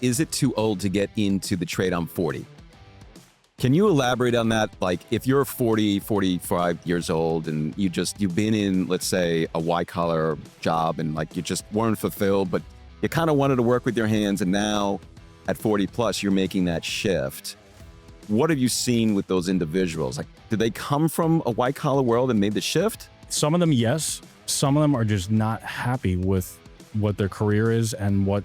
is it too old to get into the trade? I'm 40. Can you elaborate on that? Like if you're 40, 45 years old and you've been in, let's say, a white collar job and like you just weren't fulfilled, but you kind of wanted to work with your hands, and now at 40 plus, you're making that shift. What have you seen with those individuals? Like, did they come from a white collar world and made the shift? Some of them, yes. Some of them are just not happy with what their career is and what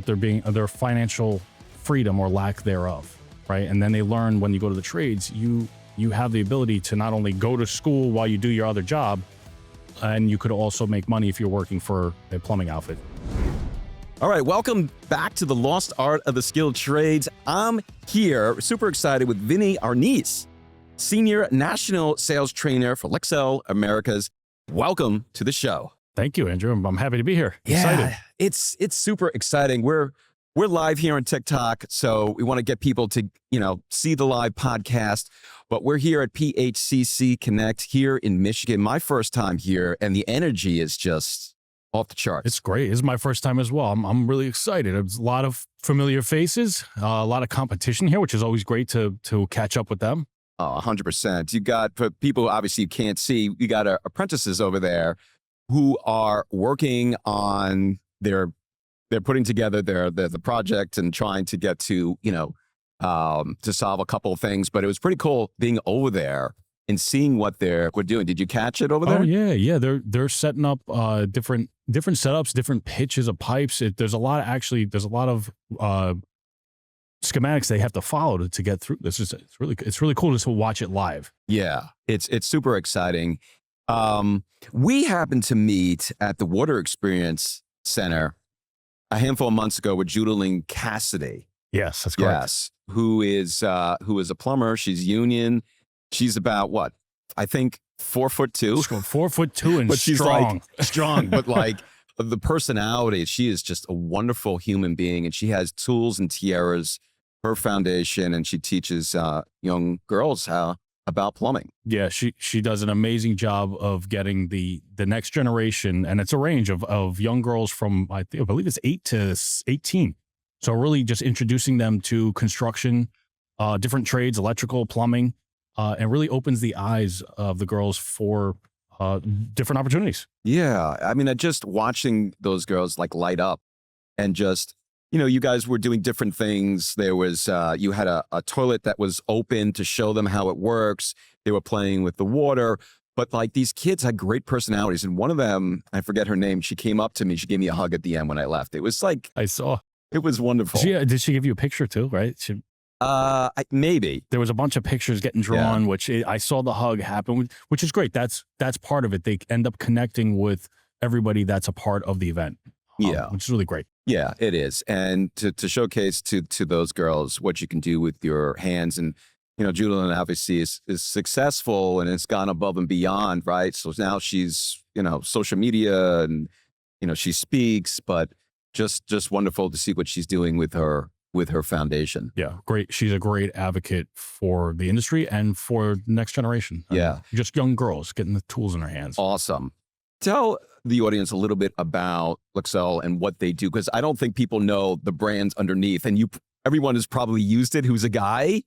their financial freedom or lack thereof, right? And then they learn when you go to the trades, you have the ability to not only go to school while you do your other job, and you could also make money if you're working for a plumbing outfit. All right, welcome back to the Lost Art of the Skilled Trades. I'm here, super excited with Vinny Arnese, Senior National Sales Trainer for Lixil Americas. Welcome to the show. Thank you, Andrew. I'm happy to be here. Yeah, Excited. it's super exciting. We're live here on TikTok, so we want to get people to, see the live podcast. But we're here at PHCC Connect here in Michigan. My first time here, and the energy is just off the charts. It's great. It's my first time as well. I'm really excited. There's a lot of familiar faces, a lot of competition here, which is always great to catch up with them. 100%. You got, for people obviously you can't see, you got apprentices over there who are working on they're putting together the project and trying to get to, to solve a couple of things. But it was pretty cool being over there and seeing what they're doing. Did you catch it over there? Oh yeah. They're setting up different setups, different pitches of pipes. There's a lot of schematics they have to follow to get through this. It's really cool just to watch it live. Yeah, it's super exciting. We happened to meet at the Water Experience Center a handful of months ago with Judalyn Cassidy. Yes, that's correct. Yes, who is a plumber. She's union. She's about what? I think 4'2". 4'2" and but she's strong. Like strong, but like the personality. She is just a wonderful human being, and she has tools and tiaras. Her foundation, and she teaches young girls about plumbing. Yeah, she does an amazing job of getting the next generation, and it's a range of young girls from I believe it's 8 to 18. So really just introducing them to construction, different trades, electrical, plumbing, and really opens the eyes of the girls for different opportunities. Yeah, I mean, just watching those girls like light up, and just. You guys were doing different things. There was, you had a toilet that was open to show them how it works. They were playing with the water, but like these kids had great personalities. And one of them, I forget her name, she came up to me. She gave me a hug at the end when I left. It was like, I saw. It was wonderful. Did she give you a picture too, right? Maybe. There was a bunch of pictures getting drawn, which I saw the hug happen, which is great. That's part of it. They end up connecting with everybody that's a part of the event. Which is really great. Yeah, it is. And to showcase to those girls what you can do with your hands. And, Judalyn obviously is successful and has gone above and beyond, right? So now she's, social media and, she speaks, but just wonderful to see what she's doing with her foundation. Yeah, great. She's a great advocate for the industry and for the next generation. Just young girls getting the tools in their hands. Awesome. Tell the audience a little bit about Lixil and what they do, because I don't think people know the brands underneath, and everyone has probably used it who's a guy.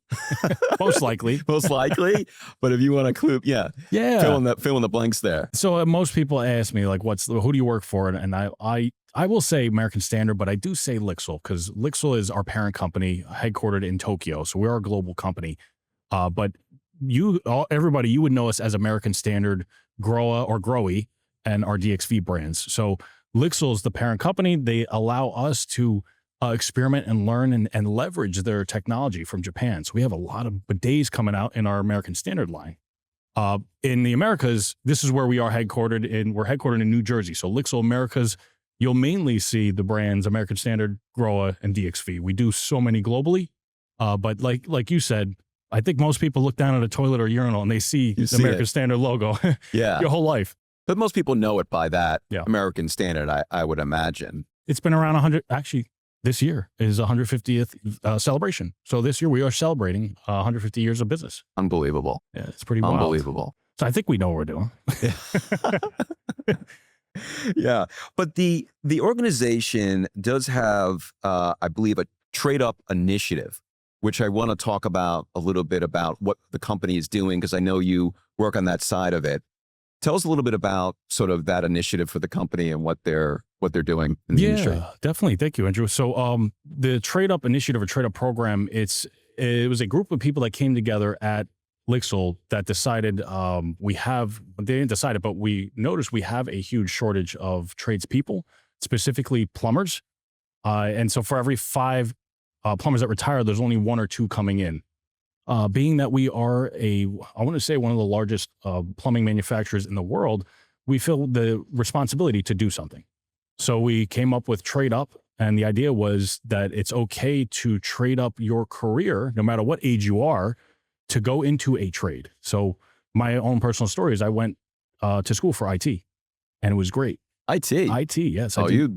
Most likely. But if you want to clue, fill in the blanks there. So most people ask me like, who do you work for? And I will say American Standard, but I do say Lixil because Lixil is our parent company headquartered in Tokyo. So we're a global company. But everybody, you would know us as American Standard, Groa or Growy, and our DXV brands. So Lixil is the parent company. They allow us to experiment and learn and leverage their technology from Japan. So we have a lot of bidets coming out in our American Standard line. In the Americas, this is where we are headquartered in. We're headquartered in New Jersey. So Lixil Americas, you'll mainly see the brands American Standard, Groa, and DXV. We do so many globally. But like you said, I think most people look down at a toilet or urinal and they see the American Standard logo your whole life. But most people know it by that American Standard, I would imagine. It's been around 100, actually, this year is 150th celebration. So this year we are celebrating 150 years of business. Unbelievable. Yeah, it's pretty wild. Unbelievable. So I think we know what we're doing. Yeah. But the organization does have, I believe, a trade up initiative, which I want to talk about a little bit about what the company is doing, because I know you work on that side of it. Tell us a little bit about sort of that initiative for the company and what they're doing in the industry. Yeah, definitely. Thank you, Andrew. So the Trade Up Initiative or Trade Up program, it was a group of people that came together at Lixil that decided they didn't decide it, but we noticed we have a huge shortage of tradespeople, specifically plumbers. And so for every 5 plumbers that retire, there's only 1 or 2 coming in. Being that we are I want to say one of the largest plumbing manufacturers in the world, we feel the responsibility to do something. So we came up with Trade Up, and the idea was that it's okay to trade up your career, no matter what age you are, to go into a trade. So my own personal story is I went to school for IT, and it was great. IT, yes. Oh, you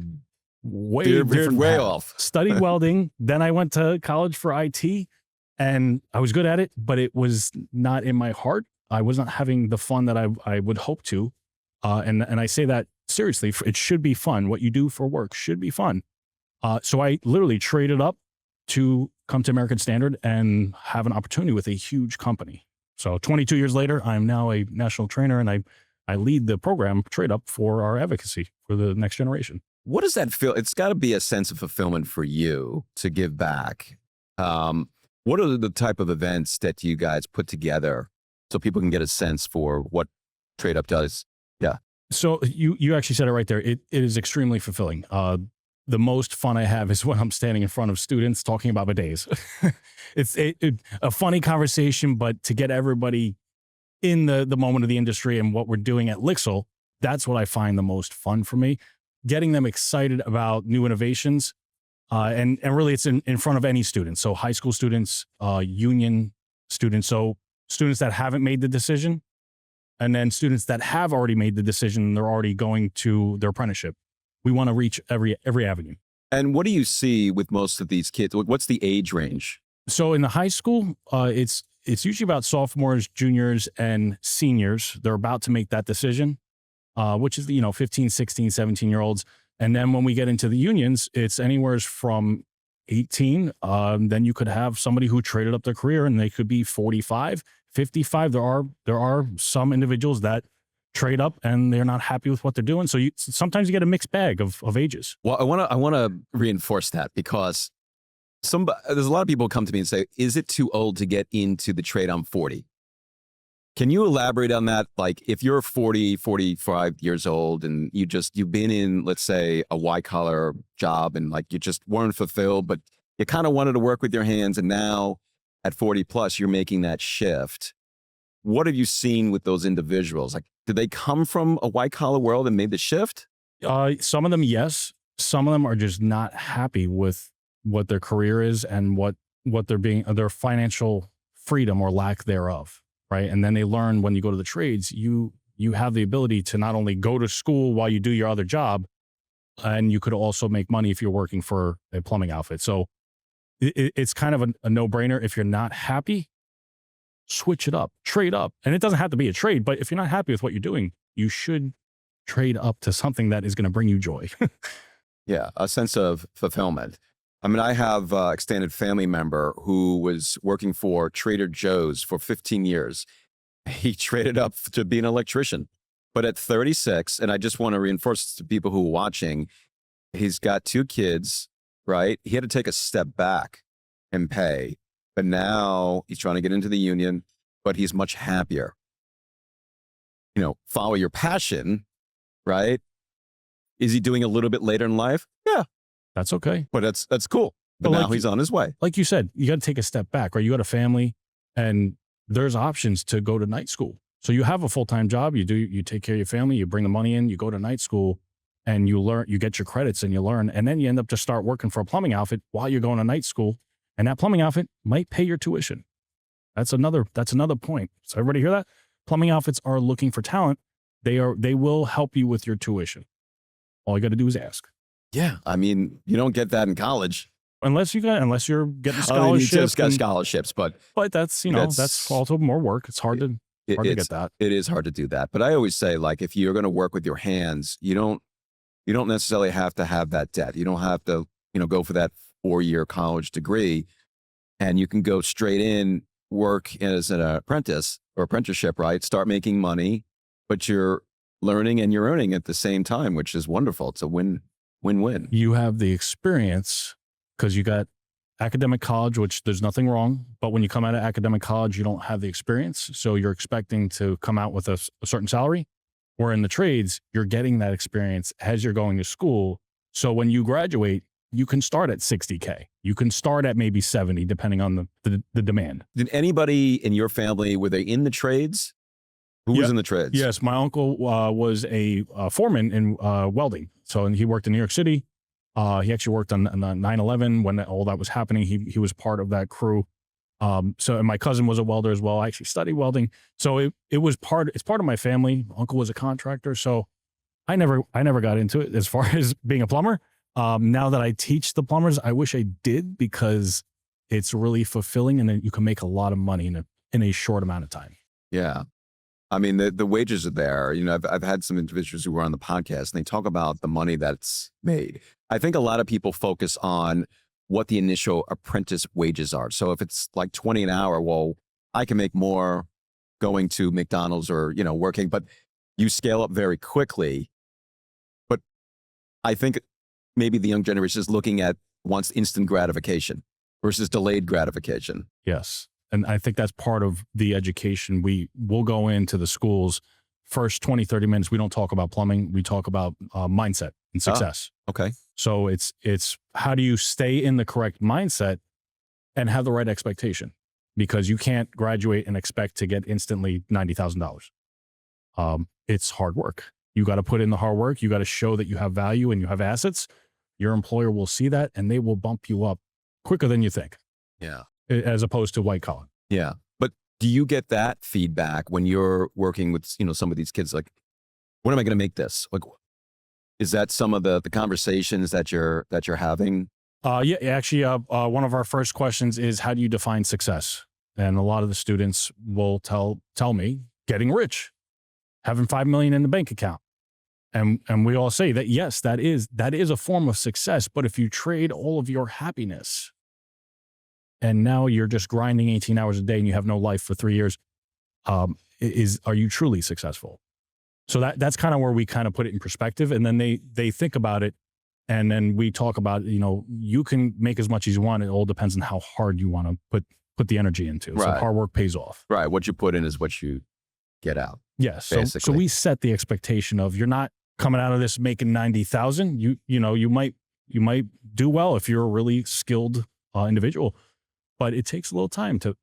veered way off. Studied welding, then I went to college for IT, and I was good at it, but it was not in my heart. I wasn't having the fun that I would hope to. And I say that seriously, it should be fun. What you do for work should be fun. So I literally traded up to come to American Standard and have an opportunity with a huge company. So 22 years later, I'm now a national trainer, and I lead the program Trade Up for our advocacy for the next generation. What does that feel? It's got to be a sense of fulfillment for you to give back. What are the type of events that you guys put together so people can get a sense for what Trade Up does? Yeah. So you actually said it right there. It is extremely fulfilling. The most fun I have is when I'm standing in front of students talking about bidets. It's a funny conversation, but to get everybody in the moment of the industry and what we're doing at Lixil, that's what I find the most fun for me. Getting them excited about new innovations. And really it's in front of any student. So high school students, union students. So students that haven't made the decision, and then students that have already made the decision and they're already going to their apprenticeship. We want to reach every avenue. And what do you see with most of these kids? What's the age range? So in the high school, it's usually about sophomores, juniors, and seniors. They're about to make that decision, which is, 15, 16, 17-year-olds. And then when we get into the unions, it's anywhere from 18. Then you could have somebody who traded up their career and they could be 45, 55. There are some individuals that trade up and they're not happy with what they're doing. So sometimes you get a mixed bag of ages. Well, I want to reinforce that, because there's a lot of people who come to me and say, is it too old to get into the trade? I'm 40. Can you elaborate on that? Like, if you're 40, 45 years old and you've been in, let's say, a white collar job and like you just weren't fulfilled, but you kind of wanted to work with your hands, and now at 40 plus, you're making that shift. What have you seen with those individuals? Like, did they come from a white collar world and made the shift? Some of them, yes. Some of them are just not happy with what their career is and what their financial freedom or lack thereof. Right. And then they learn when you go to the trades, you have the ability to not only go to school while you do your other job, and you could also make money if you're working for a plumbing outfit. So it's kind of a no-brainer. If you're not happy, switch it up, trade up. And it doesn't have to be a trade, but if you're not happy with what you're doing, you should trade up to something that is going to bring you joy. Yeah, a sense of fulfillment. I mean, I have an extended family member who was working for Trader Joe's for 15 years. He traded up to be an electrician. But at 36, and I just want to reinforce to people who are watching, he's got 2 kids, right? He had to take a step back and pay. But now he's trying to get into the union, but he's much happier. Follow your passion, right? Is he doing a little bit later in life? Yeah. That's okay. But that's cool. But now he's on his way. Like you said, you got to take a step back, right? You got a family, and there's options to go to night school. So you have a full-time job, you take care of your family, you bring the money in, you go to night school, and you learn, you get your credits and you learn, and then you end up to start working for a plumbing outfit while you're going to night school, and that plumbing outfit might pay your tuition. That's another point. So everybody hear that? Plumbing outfits are looking for talent. They will help you with your tuition. All you got to do is ask. Yeah, I mean, you don't get that in college. Unless you're getting scholarships. You just got scholarships, but that's that's also more work. It's hard to get that. It is hard to do that. But I always say, like, if you're going to work with your hands, you don't necessarily have to have that debt. You don't have to, go for that 4-year college degree, and you can go straight in, work as an apprentice or apprenticeship, right? Start making money, but you're learning and you're earning at the same time, which is wonderful. It's a win-win. You have the experience because you got academic college, which there's nothing wrong. But when you come out of academic college, you don't have the experience. So you're expecting to come out with a certain salary. Where in the trades, you're getting that experience as you're going to school. So when you graduate, you can start at 60K. You can start at maybe 70, depending on the demand. Did anybody in your family, were they in the trades? Who was in the trades? Yes, my uncle was a foreman in welding. So he worked in New York City. He actually worked on the 9/11 when all that was happening. He was part of that crew. And my cousin was a welder as well. I actually studied welding. So it's part of my family. Uncle was a contractor. So I never got into it as far as being a plumber. Now that I teach the plumbers, I wish I did because it's really fulfilling and then you can make a lot of money in a short amount of time. Yeah. I mean, the wages are there. You know, I've had some individuals who were on the podcast and they talk about the money that's made. I think a lot of people focus on what the initial apprentice wages are. So if it's like 20 an hour, well, I can make more going to McDonald's or, you know, working, but you scale up very quickly. But I think maybe the young generation is looking at wants instant gratification versus delayed gratification. Yes. And I think that's part of the education. We'll go into the schools first 20, 30 minutes. We don't talk about plumbing. We talk about mindset and success. Okay. So it's how do you stay in the correct mindset and have the right expectation? Because you can't graduate and expect to get instantly $90,000. It's hard work. You got to put in the hard work. You got to show that you have value and you have assets. Your employer will see that and they will bump you up quicker than you think. Yeah. As opposed to white collar. Yeah. But do you get that feedback when you're working with, you know, some of these kids? Like, when am I going to make this? Like, is that some of the conversations that you're having? Yeah, actually, one of our first questions is, how do you define success? And a lot of the students will tell me getting rich, having $5 million in the bank account. And we all say that, yes, that is a form of success. But if you trade all of your happiness and now you're just grinding 18 hours a day and you have no life for 3 years, are you truly successful? So that's kind of where we kind of put it in perspective. And then they think about it. And then we talk about, you know, you can make as much as you want. It all depends on how hard you want to put the energy into. Right. So hard work pays off. Right. What you put in is what you get out. Yes. So we set the expectation of, you're not coming out of this making 90,000. You might do well if you're a really skilled individual, but it takes a little time to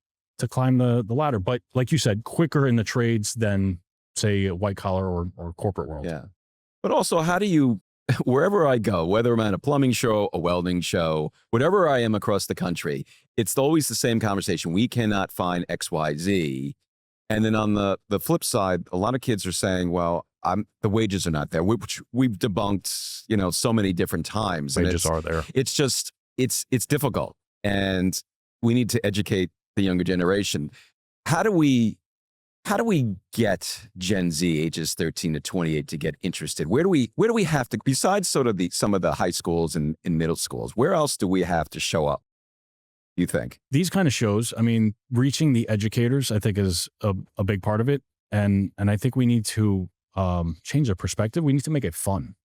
climb the ladder. But like you said, quicker in the trades than say a white collar or corporate world. Yeah. But also, how do you, wherever I go, whether I'm at a plumbing show, a welding show, whatever I am across the country, it's always the same conversation. We cannot find XYZ. And then on the flip side, a lot of kids are saying, well, the wages are not there, which we've debunked, you know, so many different times. Wages are there. It's just, it's difficult. And we need to educate the younger generation. How do we get Gen Z ages 13 to 28 to get interested? Where do we have to, besides sort of some of the high schools and middle schools, where else do we have to show up, you think? These kind of shows, I mean, reaching the educators, I think is a big part of it. And I think we need to change their perspective. We need to make it fun.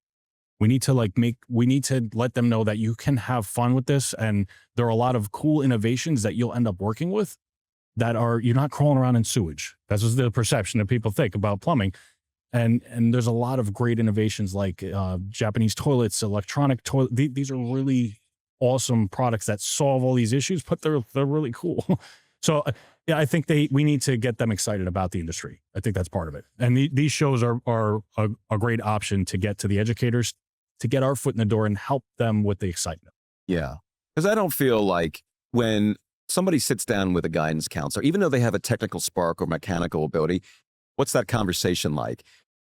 We need to let them know that you can have fun with this. And there are a lot of cool innovations that you'll end up working with that you're not crawling around in sewage. That's just the perception that people think about plumbing. And there's a lot of great innovations like Japanese toilets, electronic toilet. These are really awesome products that solve all these issues, but they're really cool. So yeah, I think we need to get them excited about the industry. I think that's part of it. And these shows are a great option to get to the educators, to get our foot in the door and help them with the excitement. Yeah. Because I don't feel like when somebody sits down with a guidance counselor, even though they have a technical spark or mechanical ability, what's that conversation like?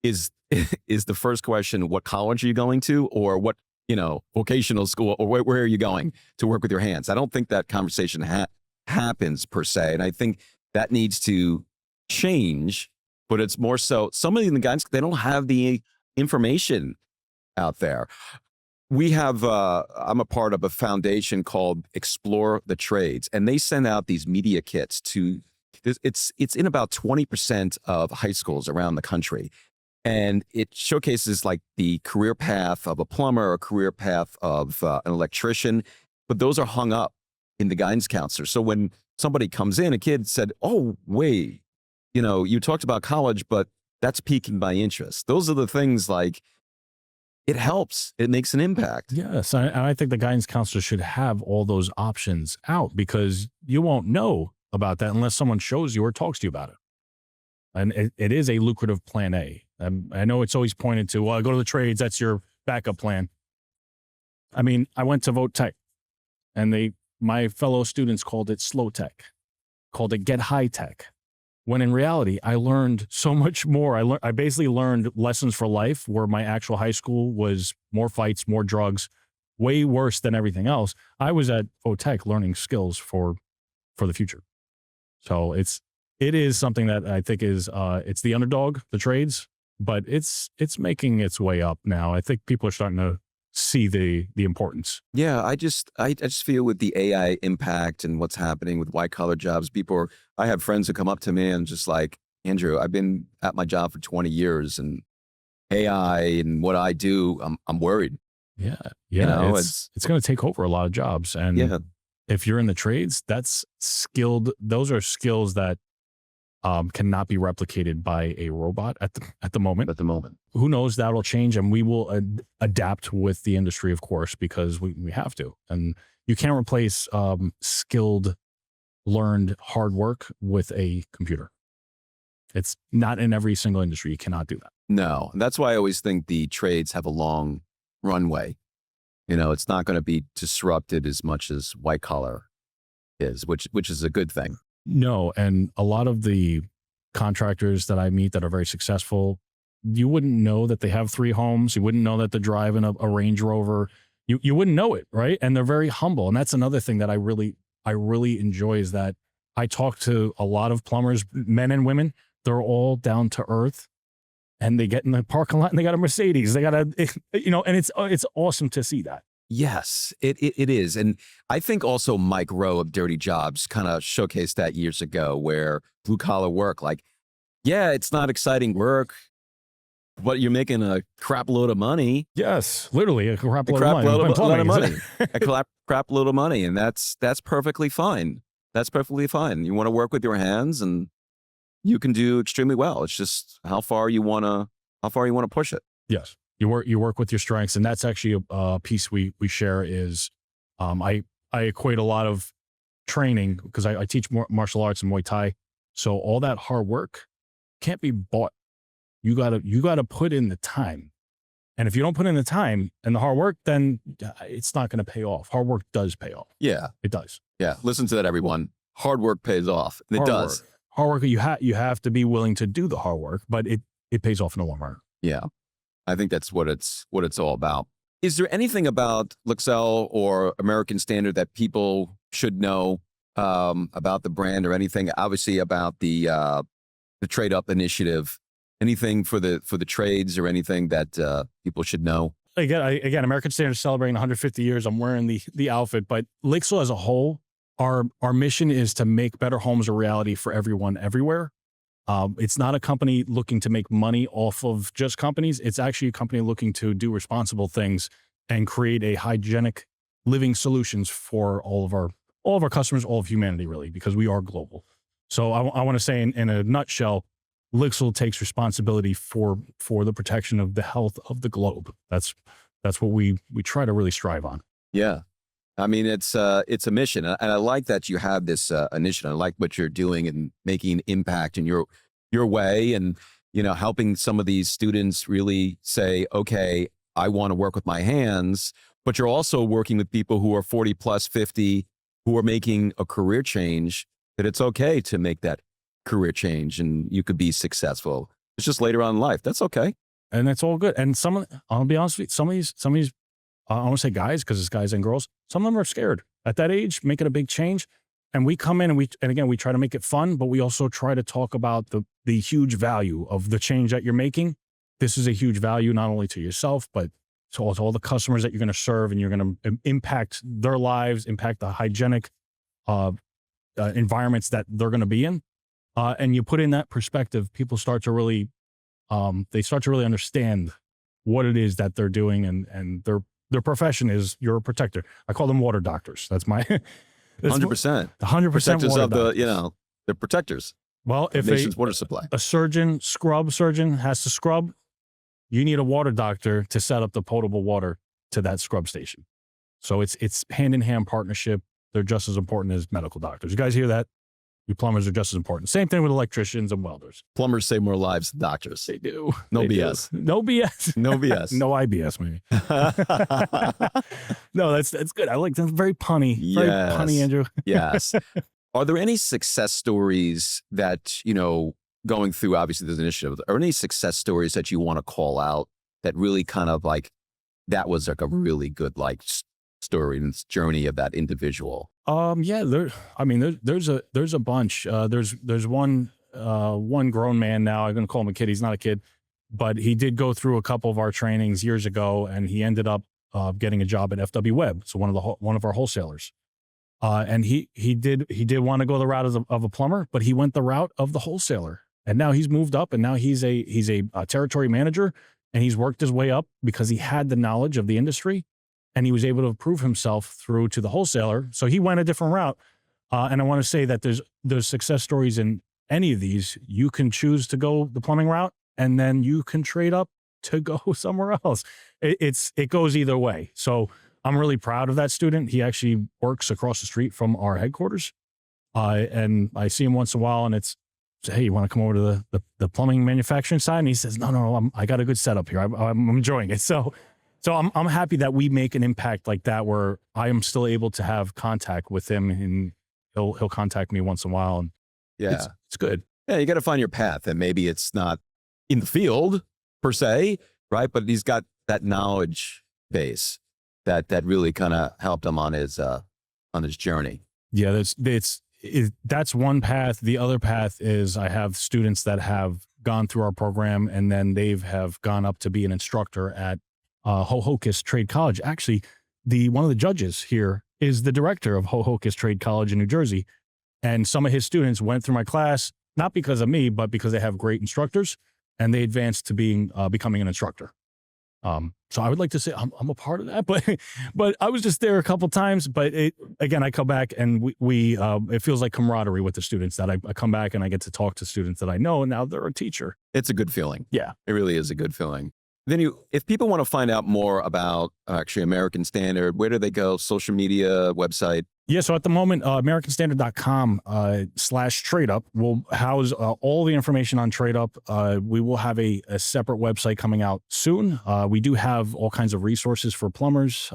Is the first question, what college are you going to, or what, vocational school, or where are you going to work with your hands? I don't think that conversation happens per se. And I think that needs to change, but it's more so some of the guys, they don't have the information out there. We have, I'm a part of a foundation called Explore the Trades, and they send out these media kits to, it's in about 20% of high schools around the country. And it showcases like the career path of a plumber, a career path of an electrician, but those are hung up in the guidance counselor. So when somebody comes in, a kid said, oh, wait, you talked about college, but that's piquing my interest. Those are the things like, it helps. It makes an impact. Yes. And I think the guidance counselor should have all those options out, because you won't know about that unless someone shows you or talks to you about it. And it is a lucrative plan A. I know it's always pointed to, well, go to the trades, that's your backup plan. I mean, I went to Vote Tech, and my fellow students called it slow tech, called it get high tech. When in reality, I learned so much more. I basically learned lessons for life, where my actual high school was more fights, more drugs, way worse than everything else. I was at Vote Tech learning skills for the future. So it is something that I think is, it's the underdog, the trades, but it's making its way up now. I think people are starting to see the importance. Yeah, I just feel with the AI impact and what's happening with white collar jobs, I have friends who come up to me and just like, Andrew, I've been at my job for 20 years and AI and what I do, I'm worried. Yeah. Yeah. It's going to take over a lot of jobs. And yeah, if you're in the trades, those are skills that cannot be replicated by a robot at the moment. Who knows, that'll change, and we will adapt with the industry, of course, because we have to. And you can't replace skilled, learned hard work with a computer. It's not in every single industry. You cannot do that. No, and that's why I always think the trades have a long runway. It's not going to be disrupted as much as white collar is, which is a good thing. No, and a lot of the contractors that I meet that are very successful, you wouldn't know that they have 3 homes. You wouldn't know that they're driving a Range Rover. You wouldn't know it, right? And they're very humble. And that's another thing that I really enjoy, is that I talk to a lot of plumbers, men and women. They're all down to earth, and they get in the parking lot and they got a Mercedes. They got and it's awesome to see that. Yes, it is. And I think also Mike Rowe of Dirty Jobs kind of showcased that years ago, where blue collar work, like, yeah, it's not exciting work, but you're making a crap load of money. Yes, literally a crap load of money. A crap load of money. And that's perfectly fine. That's perfectly fine. You want to work with your hands and you can do extremely well. It's just how far you want to push it. Yes. You work with your strengths, and that's actually a piece we share is, I equate a lot of training, because I teach martial arts and Muay Thai. So all that hard work can't be bought. You gotta put in the time. And if you don't put in the time and the hard work, then it's not going to pay off. Hard work does pay off. Yeah. It does. Yeah. Listen to that, everyone. Hard work pays off. And it does. Hard work, you have to be willing to do the hard work, but it pays off in the long run. Yeah. I think that's what it's all about. Is there anything about Lixil or American Standard that people should know about the brand, or anything obviously about the Trade Up initiative? Anything for the trades, or anything that people should know? Again, American Standard is celebrating 150 years. I'm wearing the outfit, but Lixil as a whole, our mission is to make better homes a reality for everyone, everywhere. It's not a company looking to make money off of just companies. It's actually a company looking to do responsible things and create a hygienic living solutions for all of our customers, all of humanity, really, because we are global. So I want to say in a nutshell, Lixil takes responsibility for the protection of the health of the globe. That's what we try to really strive on. Yeah. I mean, it's a mission, and I like that you have this initiative. I like what you're doing and making an impact in your way, and helping some of these students really say, okay, I want to work with my hands. But you're also working with people who are 40 plus, 50, who are making a career change. That it's okay to make that career change, and you could be successful. It's just later on in life. That's okay, and that's all good. And I'll be honest with you, some of these. I want to say guys, because it's guys and girls. Some of them are scared at that age, making a big change. And we come in and again, we try to make it fun, but we also try to talk about the huge value of the change that you're making. This is a huge value, not only to yourself, but So it's all the customers that you're going to serve, and you're going to impact their lives, impact the hygienic environments that they're going to be in. And you put in that perspective, people start to really, they start to really understand what it is that they're doing, and their profession is, you're a protector. I call them water doctors. That's my 100%. 100% Protectors water of the, doctors. you know, they're protectors. Well, if Nation's water supply. a scrub surgeon has to scrub, you need a water doctor to set up the potable water to that scrub station. So it's hand-in-hand partnership. They're just as important as medical doctors. You guys hear that? You plumbers are just as important. Same thing with electricians and welders. Plumbers save more lives than doctors. They do. No They BS. do. No BS. No BS. No IBS, maybe. No, that's good. I like that. Very punny. Very Yes. punny, Andrew. Yes. Are there any success stories that, you know, going through, obviously there's an initiative, are any success stories that you want to call out that really kind of like, that was like a really good like story and journey of that individual? Yeah, there's a bunch. There's one grown man now. I'm going to call him a kid. He's not a kid, but he did go through a couple of our trainings years ago, and he ended up getting a job at FW Webb, so one of our wholesalers. And he did want to go the route of a plumber, but he went the route of the wholesaler, and now he's moved up, and now he's a territory manager, and he's worked his way up because he had the knowledge of the industry, and he was able to prove himself through to the wholesaler. So he went a different route. And I want to say that there's success stories in any of these. You can choose to go the plumbing route, and then you can trade up to go somewhere else. It goes either way. So I'm really proud of that student. He actually works across the street from our headquarters. And I see him once in a while, and it's, hey, you want to come over to the plumbing manufacturing side? And he says, no, I got a good setup here. I'm enjoying it. So I'm happy that we make an impact like that, where I am still able to have contact with him, and he'll contact me once in a while. And Yeah. it's good. Yeah, you got to find your path, and maybe it's not in the field per se, right? But he's got that knowledge base that really kind of helped him on his journey. Yeah, that's one path. The other path is I have students that have gone through our program, and then have gone up to be an instructor at Hohokus Trade College. Actually, one of the judges here is the director of Hohokus Trade College in New Jersey. And some of his students went through my class, not because of me, but because they have great instructors, and they advanced to becoming an instructor. So I would like to say I'm a part of that, but I was just there a couple times. But again, I come back, and we it feels like camaraderie with the students, that I come back and I get to talk to students that I know, and now they're a teacher. It's a good feeling. Yeah, it really is a good feeling. Then if people want to find out more about actually American Standard, where do they go? Social media, website? Yeah, so at the moment, americanstandard.com/TradeUp will house all the information on TradeUp. We will have a separate website coming out soon. We do have all kinds of resources for plumbers,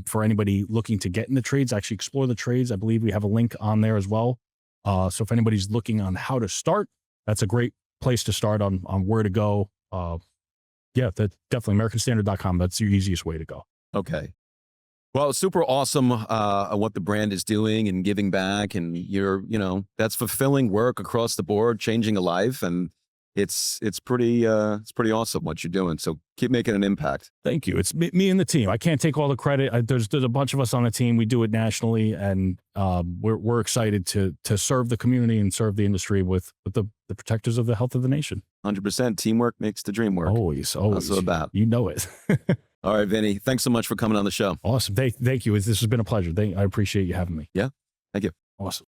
for anybody looking to get in the trades, actually explore the trades. I believe we have a link on there as well. So if anybody's looking on how to start, that's a great place to start on where to go. Yeah, that's definitely americanstandard.com. That's your easiest way to go. Okay. Well, it's super awesome what the brand is doing and giving back, and that's fulfilling work across the board, changing a life, and it's pretty awesome what you're doing. So keep making an impact. Thank you. It's me and the team. I can't take all the credit. There's a bunch of us on the team. We do it nationally, and we're excited to serve the community and serve the industry with the protectors of the health of the nation. 100%. Teamwork makes the dream work. Always. That's what about. You know it. All right, Vinny. Thanks so much for coming on the show. Awesome. Thank you. This has been a pleasure. I appreciate you having me. Yeah. Thank you. Awesome.